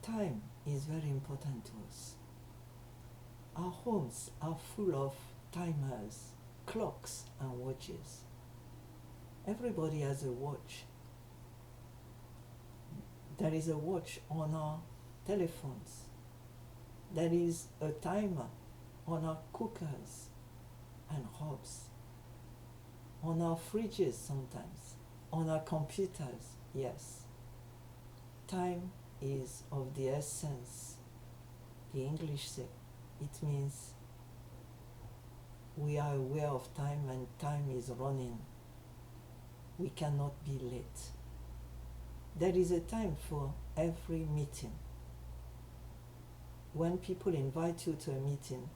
Time is very important to us. Our homes are full of timers, clocks and watches. Everybody has a watch. There is a watch on our telephones. There is a timer on our cookers and hobs, on our fridges sometimes, on our computers, yes. Time is of the essence. The English say it means we are aware of time and time is running. We cannot be late. There is a time for every meeting. When people invite you to a meeting,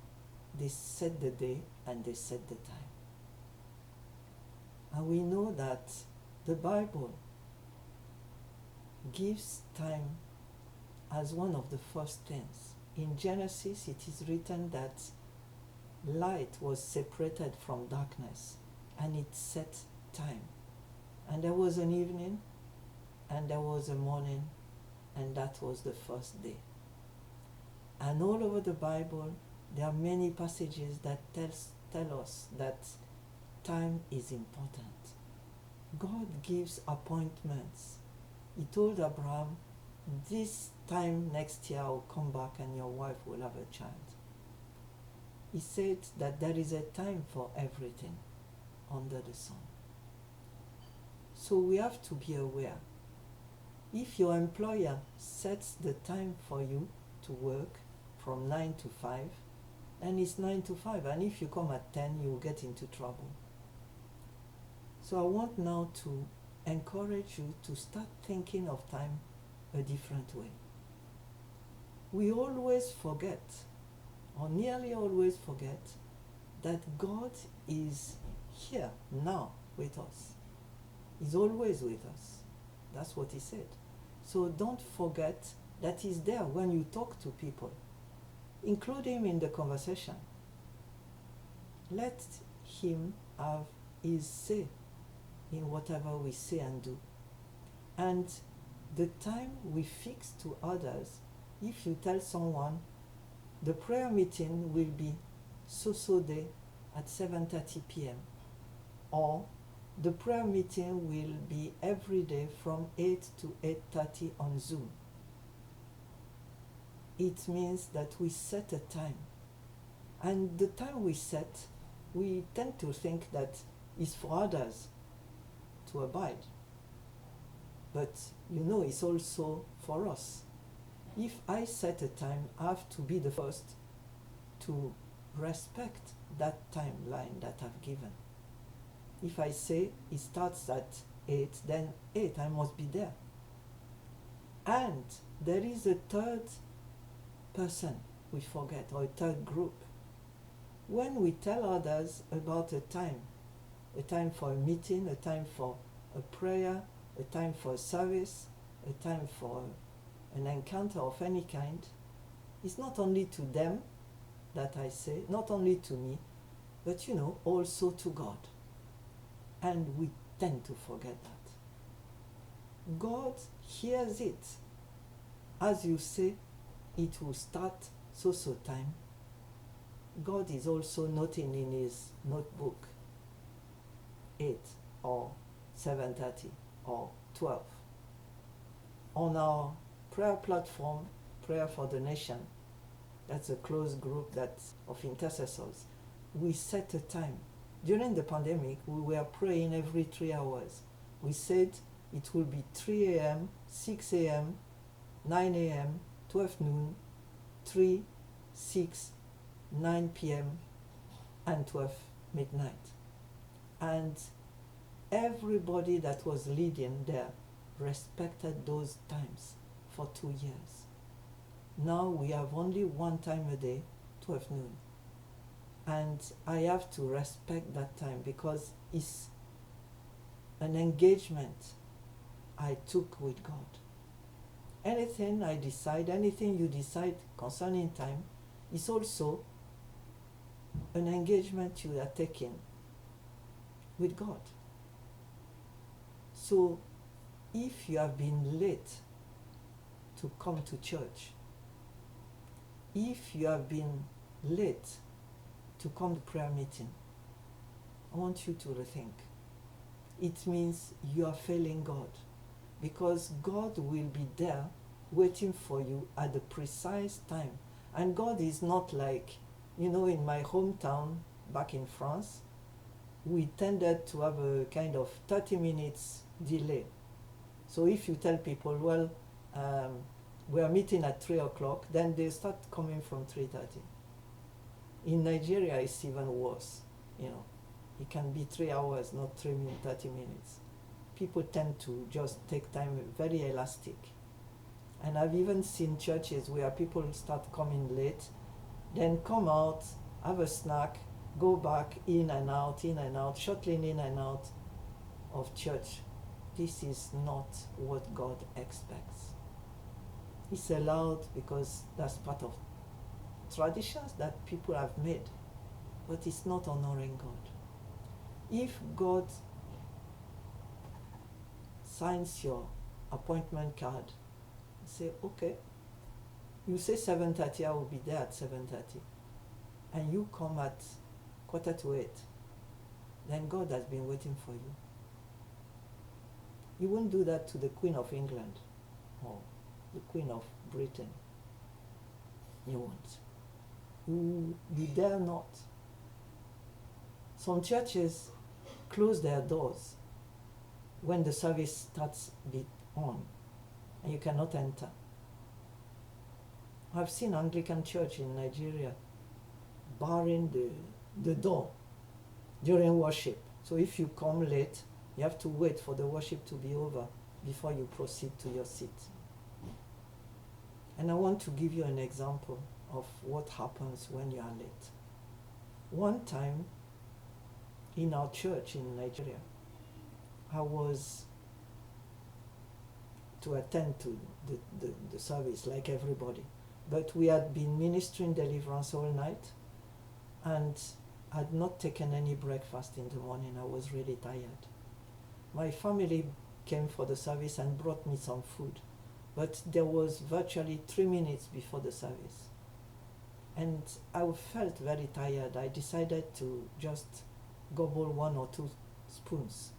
they set the day and they set the time. And we know that the Bible gives time as one of the first things. In Genesis, it is written that light was separated from darkness and it set time. And there was an evening and there was a morning, and that was the first day. And all over the Bible, there are many passages that tell us that time is important. God gives appointments. He told Abraham, this time next year I'll come back and your wife will have a child. He said that there is a time for everything under the sun. So we have to be aware. If your employer sets the time for you to work from 9 to 5, then it's 9 to 5. And if you come at 10, you will get into trouble. So I want now to encourage you to start thinking of time a different way. We always forget, or nearly always forget, that God is here now with us. He's always with us. That's what he said. So don't forget that he's there when you talk to people. Include him in the conversation. Let him have his say in whatever we say and do. And the time we fix to others, if you tell someone the prayer meeting will be so day at 7:30 p.m. or the prayer meeting will be every day from 8 to 8:30 on Zoom. It means that we set a time. And the time we set, we tend to think that is for others to abide. But you know, it's also for us. If I set a time, I have to be the first to respect that timeline that I've given. If I say it starts at 8, then 8, I must be there. And there is a third person we forget, or a third group. When we tell others about a time for a meeting, a time for a prayer, a time for a service, a time for an encounter of any kind, it's not only to them that I say, not only to me, but also to God. And we tend to forget that. God hears it. As you say, it will start so time. God is also noting in his notebook 8 or 7:30 or 12. On our prayer platform, Prayer for the Nation, that's a closed group of intercessors, we set a time. During the pandemic, we were praying every 3 hours. We said it will be 3 a.m., 6 a.m., 9 a.m., 12 noon, 3, 6, 9 p.m., and 12 midnight. And everybody that was leading there respected those times for 2 years. Now we have only one time a day, 12 noon. And I have to respect that time because it's an engagement I took with God. Anything I decide, anything you decide concerning time is also an engagement you are taking with God. So if you have been late to come to church. If you have been late to come to prayer meeting, I want you to rethink. It means you are failing God, because God will be there waiting for you at the precise time. And God is not like, in my hometown back in France, we tended to have a kind of 30 minutes delay. So if you tell people, well, we are meeting at 3 o'clock, then they start coming from 3:30. In Nigeria, it's even worse. It can be 3 hours, not 30 minutes. People tend to just take time, very elastic. And I've even seen churches where people start coming late, then come out, have a snack, go back in and out, shuttling in and out of church. This is not what God expects. It's allowed because that's part of traditions that people have made, but it's not honoring God. If God signs your appointment card, say, okay, you say 7:30, I will be there at 7:30, and you come at 7:45, then God has been waiting for you. You won't do that to the Queen of England or the Queen of Britain. You won't. You dare not. Some churches close their doors when the service starts on, and you cannot enter. I've seen Anglican church in Nigeria barring the door during worship. So if you come late, you have to wait for the worship to be over before you proceed to your seat. And I want to give you an example of what happens when you are late. One time in our church in Nigeria, I was to attend to the service like everybody, but we had been ministering deliverance all night and had not taken any breakfast in the morning. I was really tired. My family came for the service and brought me some food, but there was virtually 3 minutes before the service. And I felt very tired. I decided to just gobble 1 or 2 spoons.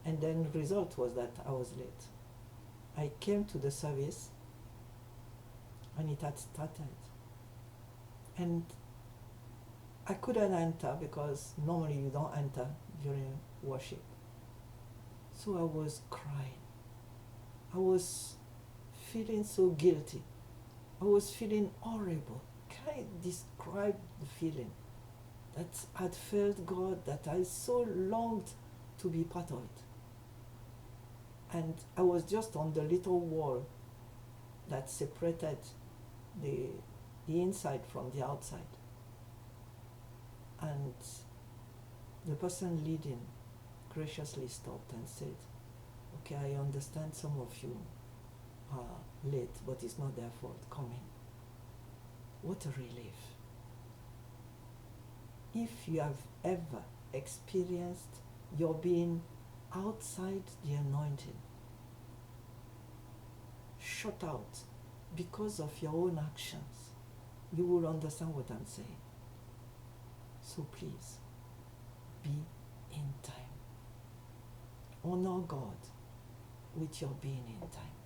And then the result was that I was late. I came to the service and it had started. And I couldn't enter because normally you don't enter during worship. So I was crying. I was feeling so guilty. I was feeling horrible. Can I describe the feeling? That I'd felt God, that I so longed to be part of it. And I was just on the little wall that separated the inside from the outside. And the person leading graciously stopped and said, okay, I understand some of you are late, but it's not their fault. Come in. What a relief. If you have ever experienced your being outside the anointing, shut out because of your own actions, you will understand what I'm saying. So please, be in time. Honor God with your being in time.